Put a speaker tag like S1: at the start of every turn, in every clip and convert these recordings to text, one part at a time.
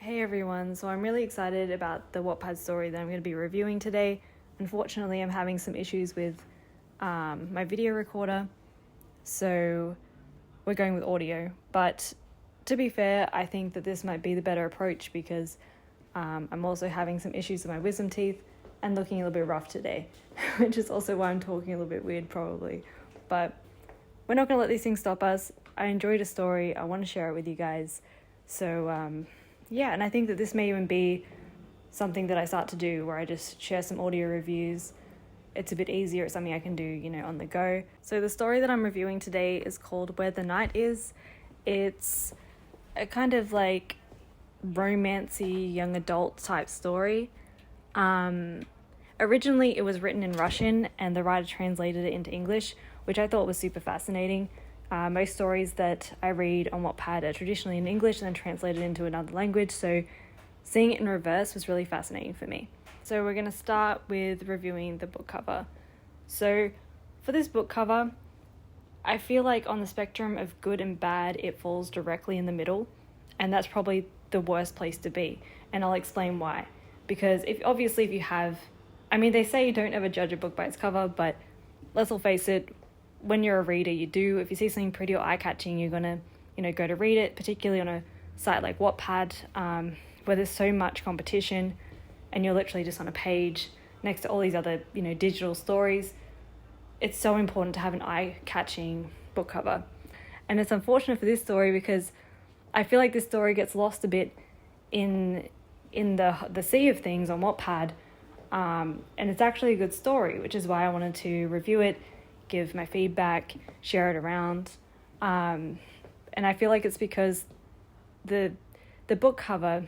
S1: Hey everyone, so I'm really excited about the Wattpad story that I'm going to be reviewing today. Unfortunately, I'm having some issues with my video recorder, so we're going with audio. But to be fair, I think that this might be the better approach because I'm also having some issues with my wisdom teeth and looking a little bit rough today, which is also why I'm talking a little bit weird probably. But we're not going to let these things stop us. I enjoyed a story. I want to share it with you guys. So yeah, and I think that this may even be something that I start to do where I just share some audio reviews. It's a bit easier. It's something I can do, on the go. So the story that I'm reviewing today is called Where the Night Is. It's a kind of like romancy young adult type story. Originally it was written in Russian and the writer translated it into English, which I thought was super fascinating. Most stories that I read on Wattpad are traditionally in English and then translated into another language, so seeing it in reverse was really fascinating for me. So we're going to start with reviewing the book cover. So for this book cover, I feel like on the spectrum of good and bad, it falls directly in the middle, and that's probably the worst place to be, and I'll explain why. Because if you have, they say you don't ever judge a book by its cover, but let's all face it, when you're a reader, you do. If you see something pretty or eye-catching, you're going to, go to read it, particularly on a site like Wattpad, where there's so much competition and you're literally just on a page next to all these other, digital stories. It's so important to have an eye-catching book cover. And it's unfortunate for this story because I feel like this story gets lost a bit in the sea of things on Wattpad. And it's actually a good story, which is why I wanted to review it, give my feedback, share it around. And I feel like it's because the book cover,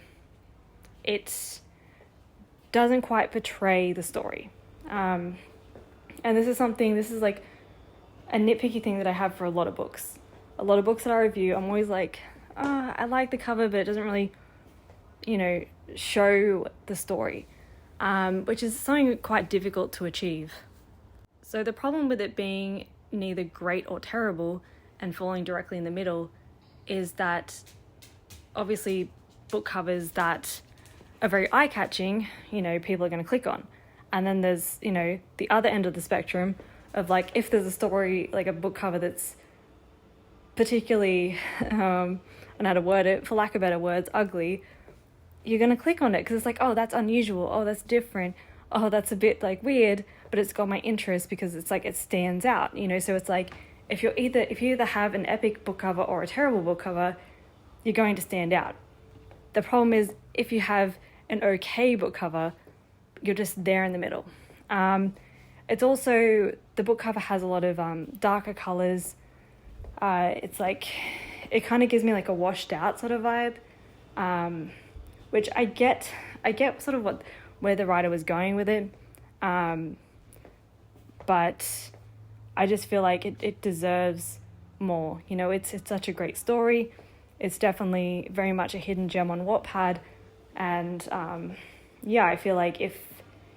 S1: it doesn't quite portray the story. And this is like a nitpicky thing that I have for a lot of books. A lot of books that I review, I'm always like, I like the cover, but it doesn't really, show the story, which is something quite difficult to achieve. So the problem with it being neither great or terrible and falling directly in the middle is that obviously book covers that are very eye-catching, people are going to click on. And then there's, the other end of the spectrum of like, if there's a story, like a book cover that's particularly, I don't know how to word it, for lack of better words, ugly, you're going to click on it because it's like, oh, that's unusual. Oh, that's different. Oh, that's a bit like weird, but it's got my interest because it's like it stands out, so it's like if you either have an epic book cover or a terrible book cover, you're going to stand out. The problem is if you have an okay book cover, you're just there in the middle. It's also, the book cover has a lot of darker colors. It's like, it kind of gives me like a washed out sort of vibe, which I get sort of where the writer was going with it. But I just feel like it deserves more. It's such a great story. It's definitely very much a hidden gem on Wattpad. And I feel like if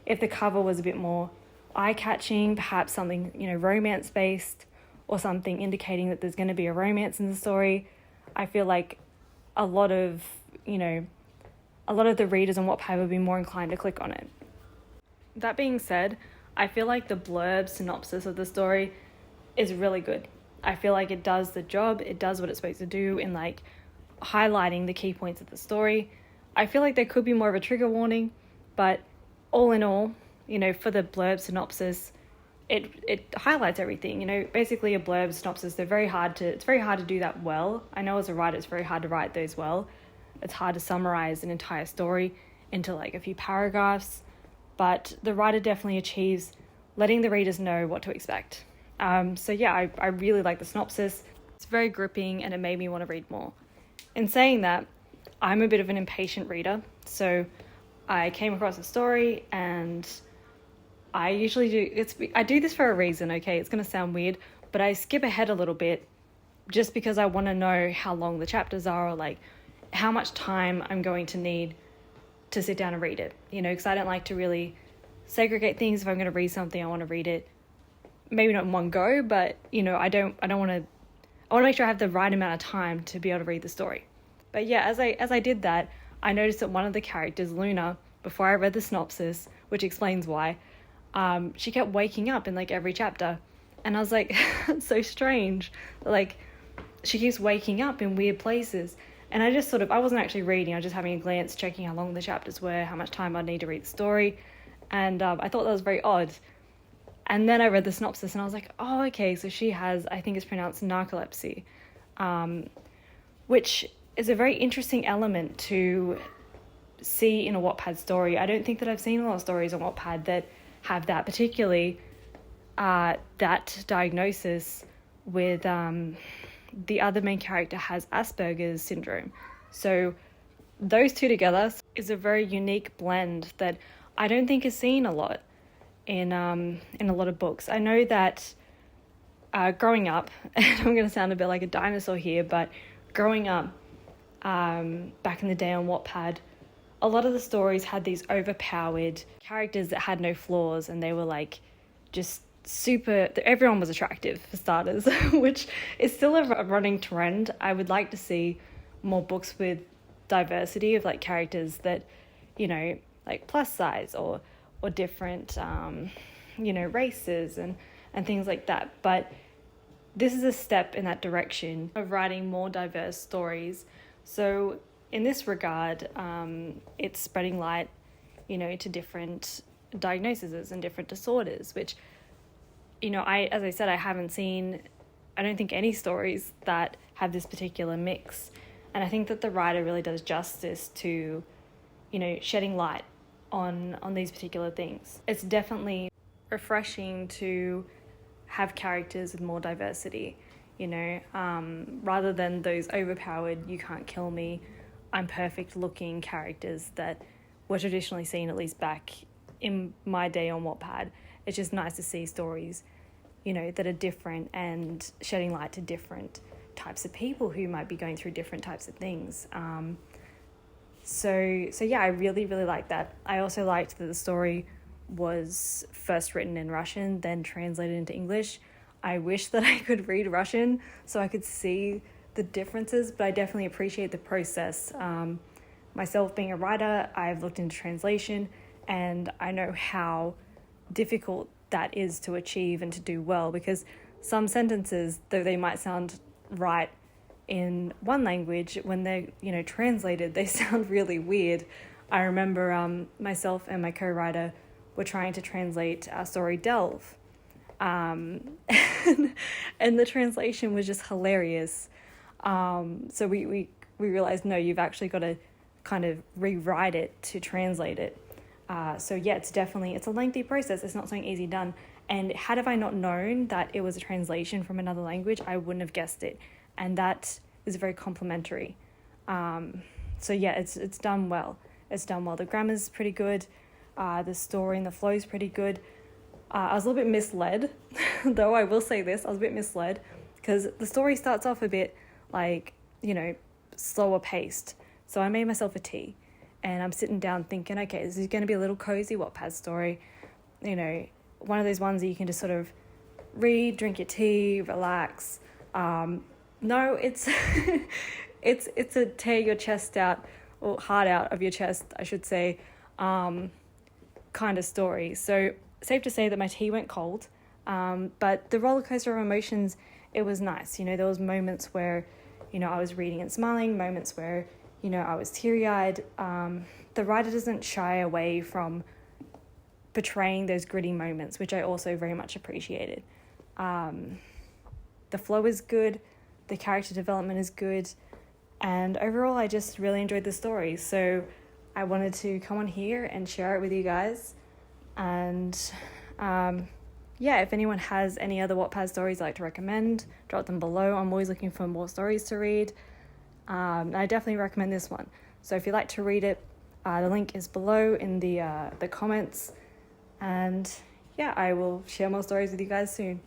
S1: the cover was a bit more eye-catching, perhaps something, romance-based or something indicating that there's going to be a romance in the story, I feel like a lot of the readers on Wattpad would be more inclined to click on it. That being said, I feel like the blurb synopsis of the story is really good. I feel like it does the job, it does what it's supposed to do in like highlighting the key points of the story. I feel like there could be more of a trigger warning, but all in all, for the blurb synopsis, it highlights everything. Basically a blurb synopsis, it's very hard to do that well. I know as a writer it's very hard to write those well. It's hard to summarize an entire story into like a few paragraphs, but the writer definitely achieves letting the readers know what to expect. I really like the synopsis. It's very gripping and it made me want to read more. In saying that, I'm a bit of an impatient reader, so I came across a story and I do this for a reason, okay? It's going to sound weird, but I skip ahead a little bit just because I want to know how long the chapters are or like how much time I'm going to need to sit down and read it, because I don't like to really segregate things. If I'm going to read something, I want to read it maybe not in one go, but I want to make sure I have the right amount of time to be able to read the story. But yeah, as I did that, I noticed that one of the characters, Luna, before I read the synopsis, which explains why, she kept waking up in like every chapter. And I was like, it's so strange. Like, she keeps waking up in weird places. And I just I wasn't actually reading, I was just having a glance, checking how long the chapters were, how much time I'd need to read the story. And I thought that was very odd. And then I read the synopsis and I was like, oh, okay, so she has, I think it's pronounced narcolepsy, which is a very interesting element to see in a Wattpad story. I don't think that I've seen a lot of stories on Wattpad that have that, particularly that diagnosis with the other main character has Asperger's syndrome. So those two together is a very unique blend that I don't think is seen a lot in a lot of books. I know that growing up, and I'm going to sound a bit like a dinosaur here, but growing up back in the day on Wattpad, a lot of the stories had these overpowered characters that had no flaws, and they were like just super, everyone was attractive for starters, which is still a running trend. I would like to see more books with diversity of like characters that, you know, like plus size or different races and things like that. But this is a step in that direction of writing more diverse stories. So in this regard, it's spreading light, to different diagnoses and different disorders, which, as I said, I don't think any stories that have this particular mix. And I think that the writer really does justice to, shedding light on these particular things. It's definitely refreshing to have characters with more diversity, rather than those overpowered, you can't kill me, I'm perfect looking characters that were traditionally seen, at least back in my day on Wattpad. It's just nice to see stories, that are different and shedding light to different types of people who might be going through different types of things. So yeah, I really, really liked that. I also liked that the story was first written in Russian, then translated into English. I wish that I could read Russian so I could see the differences, but I definitely appreciate the process. Myself being a writer, I've looked into translation, and I know how difficult that is to achieve and to do well, because some sentences, though they might sound right in one language, when they're translated, they sound really weird. I remember myself and my co-writer were trying to translate our story Delve, and the translation was just hilarious. So we realized, no, you've actually got to kind of rewrite it to translate it. So yeah, it's a lengthy process. It's not something easy done. And had I not known that it was a translation from another language, I wouldn't have guessed it. And that is very complimentary. So yeah, it's done well. It's done well. The grammar's pretty good. The story and the flow is pretty good. I was a little bit misled, though I will say this, I was a bit misled, because the story starts off a bit like, slower paced. So I made myself a tea, and I'm sitting down thinking, okay, this is going to be a little cozy Wattpad story, one of those ones that you can just sort of read, drink your tea, relax. No, it's it's a tear your chest out, or heart out of your chest, I should say, kind of story. So safe to say that my tea went cold, but the roller coaster of emotions, it was nice. There was moments where, I was reading and smiling, moments where, I was teary-eyed. The writer doesn't shy away from portraying those gritty moments, which I also very much appreciated. The flow is good, the character development is good, and overall I just really enjoyed the story. So I wanted to come on here and share it with you guys. And if anyone has any other Wattpad stories I'd like to recommend, drop them below. I'm always looking for more stories to read. I definitely recommend this one. So if you'd like to read it, the link is below in the comments. And yeah, I will share more stories with you guys soon.